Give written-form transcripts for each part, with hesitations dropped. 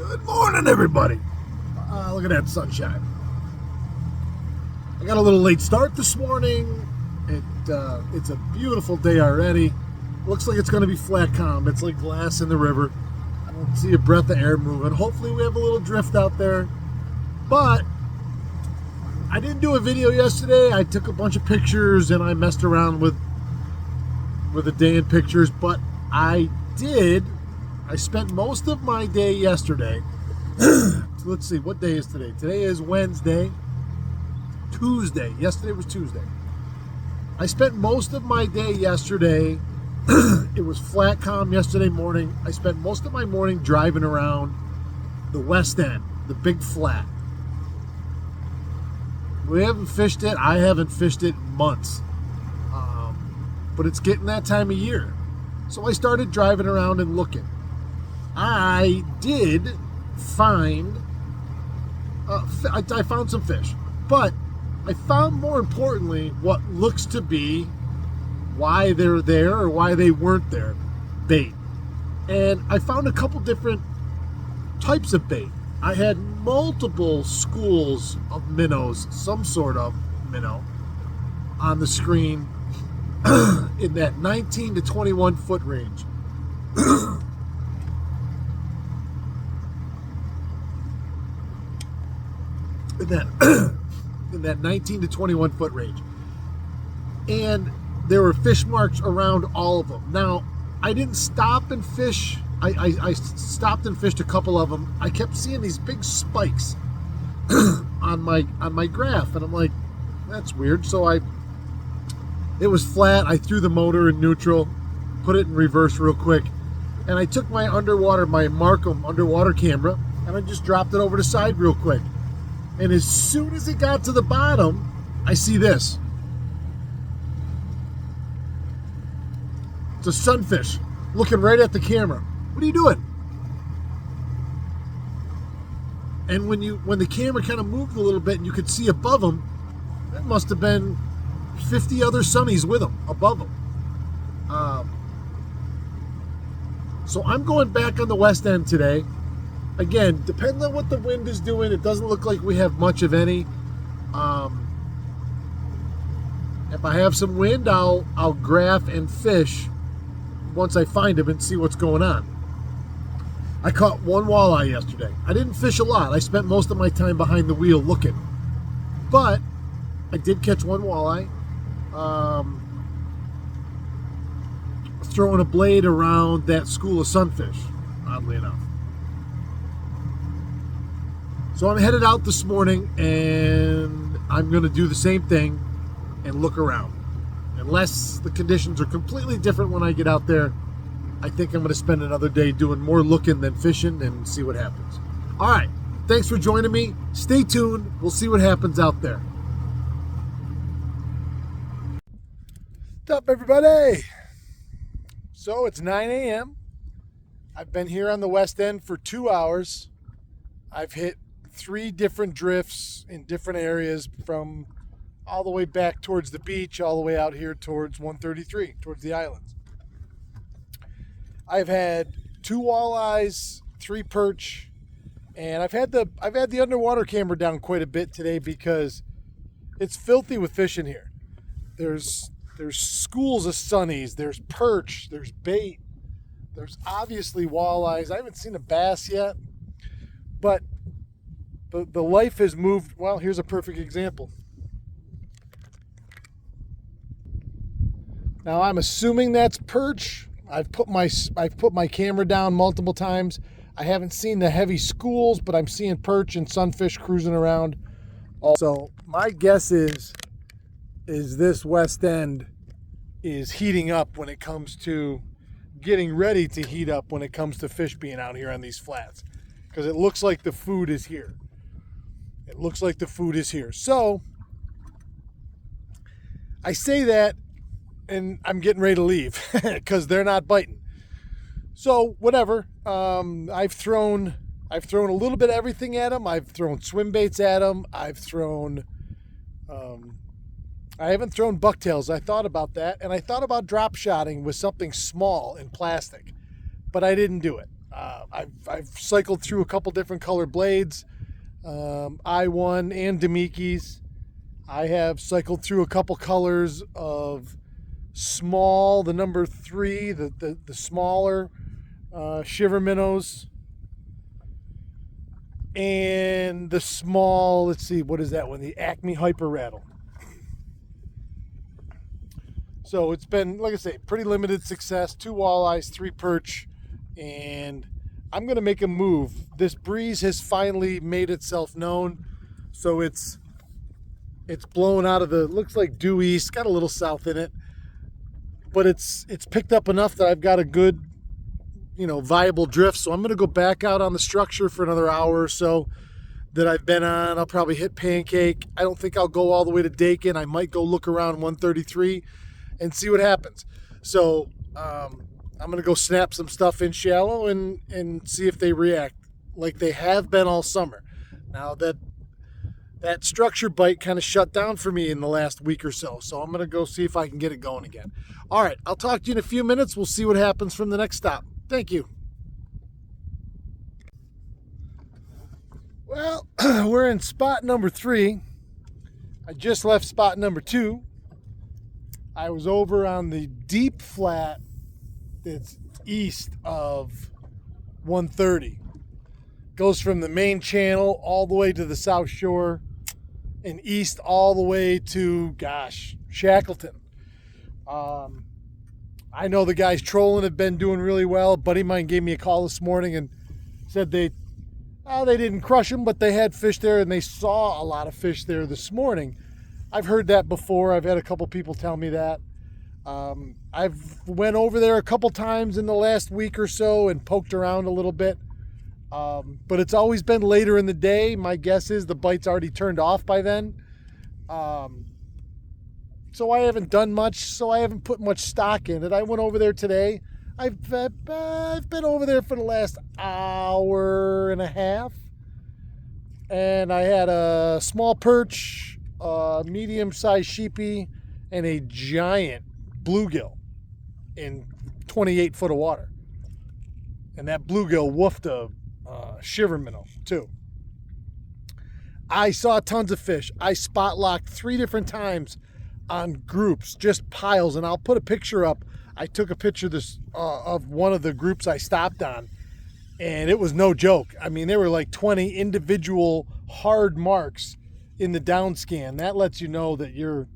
Good morning, everybody. Look at that sunshine. I got a little late start this morning. It's a beautiful day already. Looks like it's going to be flat calm. It's like glass in the river. I don't see a breath of air moving. Hopefully we have a little drift out there. But I didn't do a video yesterday. I took a bunch of pictures and I messed around with a day in pictures. But I spent most of my day yesterday. So let's see, what day is today? Today is Wednesday. Tuesday. Yesterday was Tuesday. I spent most of my day yesterday. It was flat calm yesterday morning. I spent most of my morning driving around the West End, the big flat. We haven't fished it. I haven't fished it in months. But it's getting that time of year. So I started driving around and looking. I did find, I found some fish, but I found, more importantly, what looks to be why they're there or why they weren't there, bait. And I found a couple different types of bait. I had multiple schools of minnows, some sort of minnow, on the screen in that 19 to 21 foot range. in that 19 to 21 foot range. And there were fish marks around all of them. Now, I didn't stop and fish. I stopped and fished a couple of them. I kept seeing these big spikes on my graph, and I'm like, that's weird. So it was flat. I threw the motor in neutral, put it in reverse real quick, and I took my Markham underwater camera, and I just dropped it over the side real quick. And as soon as it got to the bottom, I see this. It's a sunfish looking right at the camera. What are you doing? And when the camera kind of moved a little bit and you could see above him, that must have been 50 other sunnies with him, above him. So I'm going back on the West End today. Again, depending on what the wind is doing, it doesn't look like we have much of any. If I have some wind, I'll graph and fish once I find them and see what's going on. I caught one walleye yesterday. I didn't fish a lot. I spent most of my time behind the wheel looking. But I did catch one walleye. Throwing a blade around that school of sunfish, oddly enough. So I'm headed out this morning, and I'm going to do the same thing and look around. Unless the conditions are completely different when I get out there, I think I'm going to spend another day doing more looking than fishing and see what happens. All right, thanks for joining me. Stay tuned. We'll see what happens out there. What's up, everybody? So it's 9 a.m. I've been here on the West End for 2 hours. I've hit 3 different drifts in different areas, from all the way back towards the beach, all the way out here towards 133, towards the islands. I've had 2 walleyes, 3 perch, and I've had the underwater camera down quite a bit today because it's filthy with fish in here. There's schools of sunnies, there's perch, there's bait, there's obviously walleyes. I haven't seen a bass yet, but the life has moved. Well, here's a perfect example. Now I'm assuming that's perch. I've put my camera down multiple times. I haven't seen the heavy schools, but I'm seeing perch and sunfish cruising around. So my guess is this West End is heating up when it comes to getting ready to heat up when it comes to fish being out here on these flats, because it looks like the food is here. It looks like the food is here. So I say that, and I'm getting ready to leave because they're not biting. So whatever. I've thrown a little bit of everything at them. I've thrown swim baits at them. I haven't thrown bucktails. I thought about that, and I thought about drop shotting with something small in plastic, but I didn't do it. I've cycled through a couple different color blades, I1 and Demiki's. I have cycled through a couple colors of small, the number 3, the smaller shiver minnows, and the small, let's see, what is that one? The Acme Hyper Rattle. So it's been, like I say, pretty limited success. 2 walleyes, 3 perch, and I'm going to make a move. This breeze has finally made itself known, so it's blown out of the, looks like due east, got a little south in it, but it's picked up enough that I've got a good, viable drift. So I'm going to go back out on the structure for another hour or so that I've been on. I'll probably hit Pancake. I don't think I'll go all the way to Dakin. I might go look around 133 and see what happens. So I'm going to go snap some stuff in shallow and see if they react like they have been all summer. Now that structure bite kind of shut down for me in the last week or so. So I'm going to go see if I can get it going again. All right, I'll talk to you in a few minutes. We'll see what happens from the next stop. Thank you. Well, we're in spot number 3. I just left spot number 2. I was over on the deep flat that's east of 130. Goes from the main channel all the way to the south shore and east all the way to, Shackleton. I know the guys trolling have been doing really well. A buddy of mine gave me a call this morning and said they didn't crush them, but they had fish there and they saw a lot of fish there this morning. I've heard that before. I've had a couple people tell me that. I've went over there a couple times in the last week or so and poked around a little bit. But it's always been later in the day. My guess is the bite's already turned off by then. So I haven't done much, so I haven't put much stock in it. I went over there today. I've been over there for the last hour and a half. And I had a small perch, a medium-sized sheepy, and a giant bluegill in 28 foot of water. And that bluegill woofed a shiver minnow too. I saw tons of fish. I spot locked 3 different times on groups, just piles, and I'll put a picture up. I took a picture of one of the groups I stopped on, and it was no joke. I mean, there were like 20 individual hard marks in the down scan. That lets you know that you're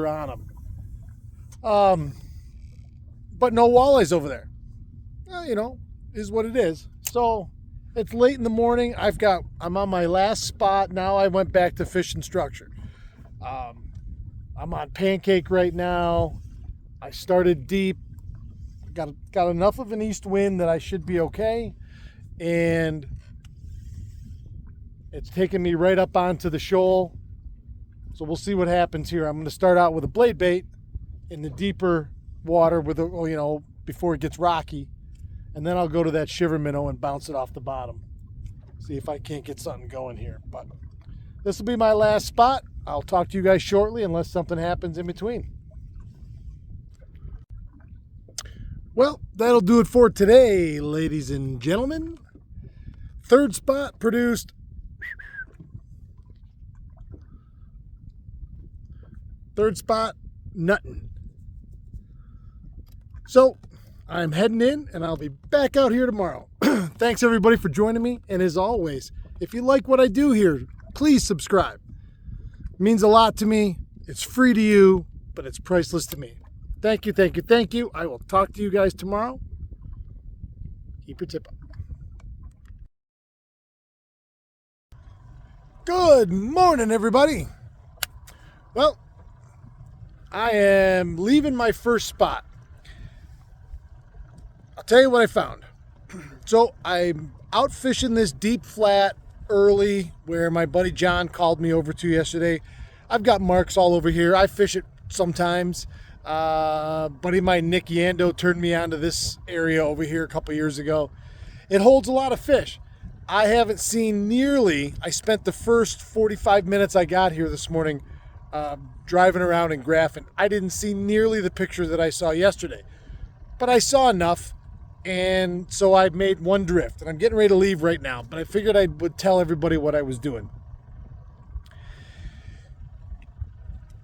on them. But no walleyes over there. Well, is what it is. So it's late in the morning. I'm on my last spot. Now I went back to fishing structure. I'm on Pancake right now. I started deep. Got enough of an east wind that I should be okay. And it's taking me right up onto the shoal. So we'll see what happens here. I'm going to start out with a blade bait in the deeper water before it gets rocky. And then I'll go to that shiver minnow and bounce it off the bottom. See if I can't get something going here. But this will be my last spot. I'll talk to you guys shortly unless something happens in between. Well, that'll do it for today, ladies and gentlemen. 3rd spot produced. 3rd spot, nuttin'. So I'm heading in, and I'll be back out here tomorrow. Thanks, everybody, for joining me. And as always, if you like what I do here, please subscribe. It means a lot to me. It's free to you, but it's priceless to me. Thank you, thank you, thank you. I will talk to you guys tomorrow. Keep your tip up. Good morning, everybody. Well, I am leaving my first spot. I'll tell you what I found. So I'm out fishing this deep flat early where my buddy John called me over to yesterday. I've got marks all over here. I fish it sometimes. Buddy of mine, Nick Yando, turned me onto this area over here a couple years ago. It holds a lot of fish. I haven't seen nearly, I spent the first 45 minutes I got here this morning driving around and graphing. I didn't see nearly the picture that I saw yesterday, but I saw enough. And so I made one drift, and I'm getting ready to leave right now, but I figured I would tell everybody what I was doing.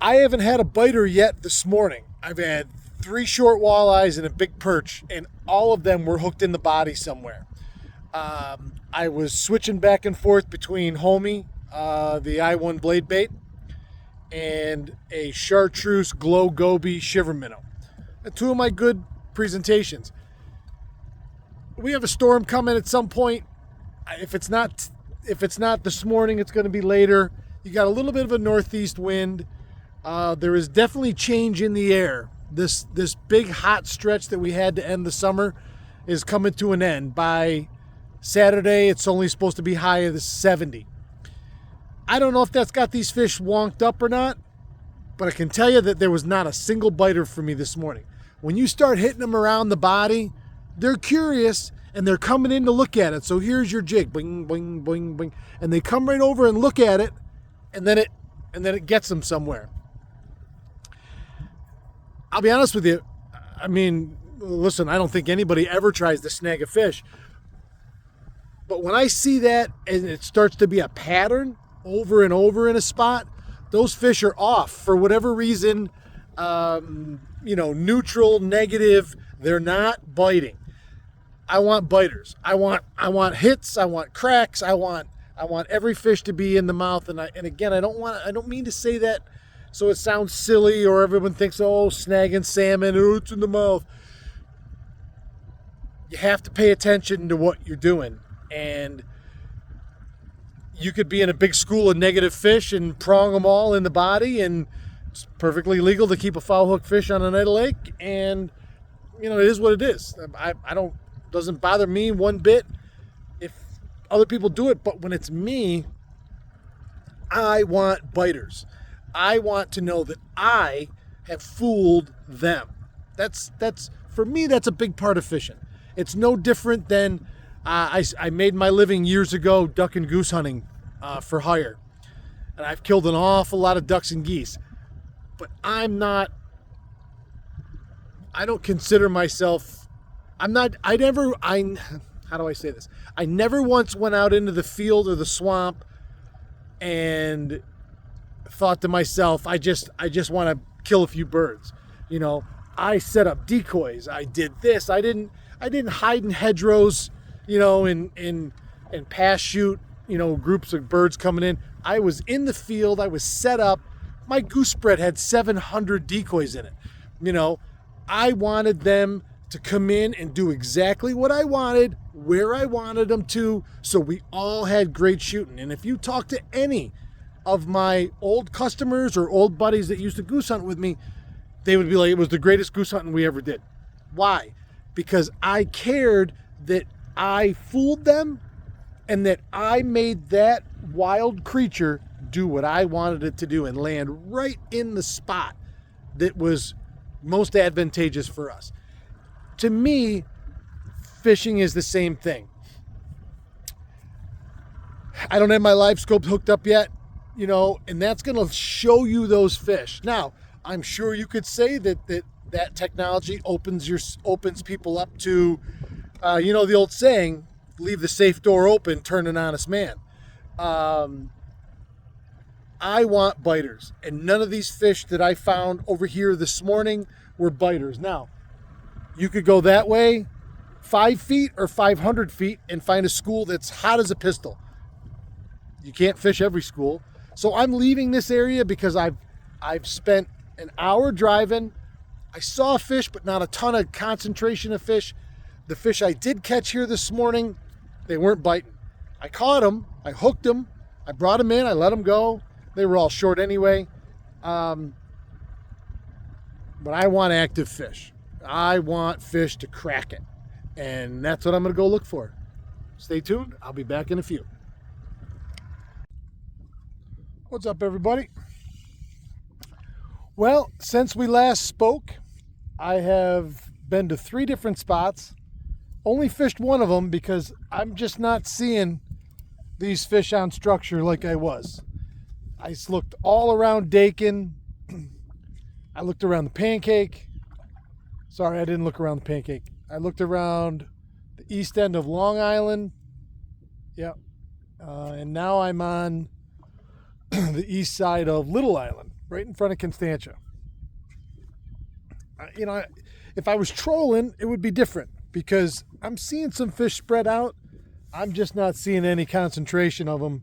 I haven't had a biter yet this morning. I've had 3 short walleyes and a big perch, and all of them were hooked in the body somewhere. I was switching back and forth between Homie, the I-1 blade bait, and a chartreuse glow goby shiver minnow. 2 of my good presentations. We have a storm coming at some point. If it's not this morning, it's going to be later. You got a little bit of a northeast wind. There is definitely change in the air. This big hot stretch that we had to end the summer is coming to an end. By Saturday, it's only supposed to be high of 70. I don't know if that's got these fish wonked up or not, but I can tell you that there was not a single biter for me this morning. When you start hitting them around the body, they're curious and they're coming in to look at it. So here's your jig, bing, bing, bing, bing, and they come right over and look at it, and then it gets them somewhere. I'll be honest with you. I mean, listen, I don't think anybody ever tries to snag a fish, but when I see that and it starts to be a pattern over and over in a spot, those fish are off for whatever reason. Neutral, negative. They're not biting. I want biters. I want hits. I want cracks. I want every fish to be in the mouth. And again, I don't mean to say that so it sounds silly or everyone thinks, oh, snagging salmon, oh, it's in the mouth. You have to pay attention to what you're doing. And you could be in a big school of negative fish and prong them all in the body, and it's perfectly legal to keep a foul hook fish on an ONEIDA lake, and it is what it is. Doesn't bother me one bit if other people do it, but when it's me, I want biters. I want to know that I have fooled them. That's for me, that's a big part of fishing. It's no different than I made my living years ago duck and goose hunting for hire. And I've killed an awful lot of ducks and geese. But I don't consider myself, how do I say this? I never once went out into the field or the swamp and thought to myself, I just want to kill a few birds. I set up decoys. I did this. I didn't hide in hedgerows, and pass shoot, groups of birds coming in. I was in the field. I was set up. My goose spread had 700 decoys in it. I wanted them to come in and do exactly what I wanted, where I wanted them to, so we all had great shooting. And if you talk to any of my old customers or old buddies that used to goose hunt with me, they would be like, it was the greatest goose hunting we ever did. Why? Because I cared that I fooled them and that I made that wild creature do what I wanted it to do and land right in the spot that was most advantageous for us. To me, fishing is the same thing. I don't have my live scope hooked up yet, and that's going to show you those fish. Now, I'm sure you could say that technology opens people up to, the old saying, leave the safe door open, turn an honest man. I want biters, and none of these fish that I found over here this morning were biters. Now, you could go that way 5 feet or 500 feet and find a school that's hot as a pistol. You can't fish every school. So I'm leaving this area because I've spent an hour driving. I saw a fish, but not a ton of concentration of fish. The fish I did catch here this morning, they weren't biting. I caught them, I hooked them, I brought them in, I let them go. They were all short anyway. But I want active fish. I want fish to crack it. And that's what I'm going to go look for. Stay tuned. I'll be back in a few. What's up, everybody? Well, since we last spoke, I have been to 3 different spots. Only fished one of them because I'm just not seeing these fish on structure like I was. I looked all around Dakin. I looked around the Pancake. Sorry, I didn't look around the Pancake. I looked around the east end of Long Island. Yep. And now I'm on the east side of Little Island, right in front of Constantia. If I was trolling, it would be different because I'm seeing some fish spread out. I'm just not seeing any concentration of them.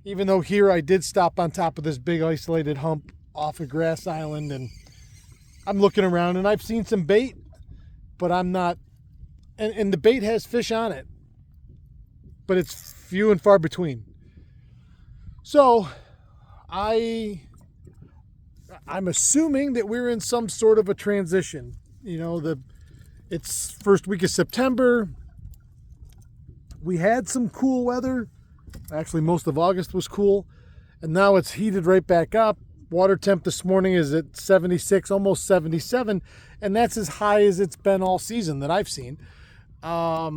Even though here I did stop on top of this big isolated hump off of Grass Island, and I'm looking around and I've seen some bait, but I'm not, and the bait has fish on it, but it's few and far between. So I'm assuming that we're in some sort of a transition. It's first week of September. We had some cool weather. Actually, most of August was cool. And now it's heated right back up. Water temp this morning is at 76, almost 77. And that's as high as it's been all season that I've seen. I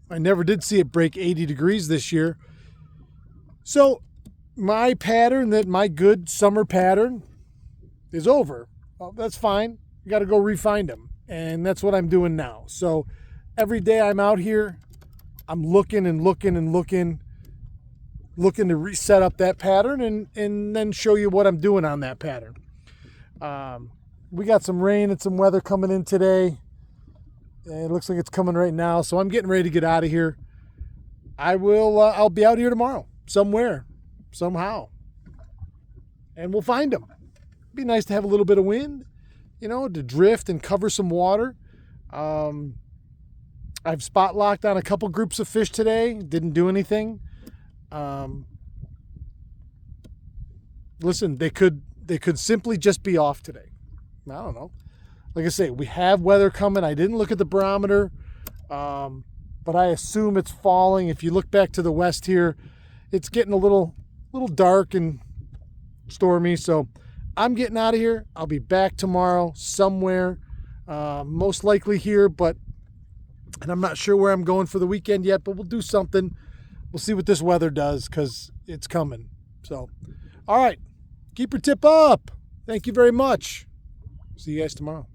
never did see it break 80 degrees this year. So my good summer pattern is over. Well, that's fine. You got to go refine them. And that's what I'm doing now. So every day I'm out here, I'm looking to reset up that pattern and then show you what I'm doing on that pattern. We got some rain and some weather coming in today. It looks like it's coming right now. So I'm getting ready to get out of here. I'll be out here tomorrow somewhere, somehow. And we'll find them. It'd be nice to have a little bit of wind, to drift and cover some water. I've spot locked on a couple groups of fish today. Didn't do anything. Listen, they could simply just be off today. I don't know. Like I say, we have weather coming. I didn't look at the barometer, but I assume it's falling. If you look back to the west here, it's getting a little dark and stormy. So I'm getting out of here. I'll be back tomorrow somewhere, most likely here, and I'm not sure where I'm going for the weekend yet, but we'll do something. We'll see what this weather does because it's coming. So, all right, keep your tip up. Thank you very much. See you guys tomorrow.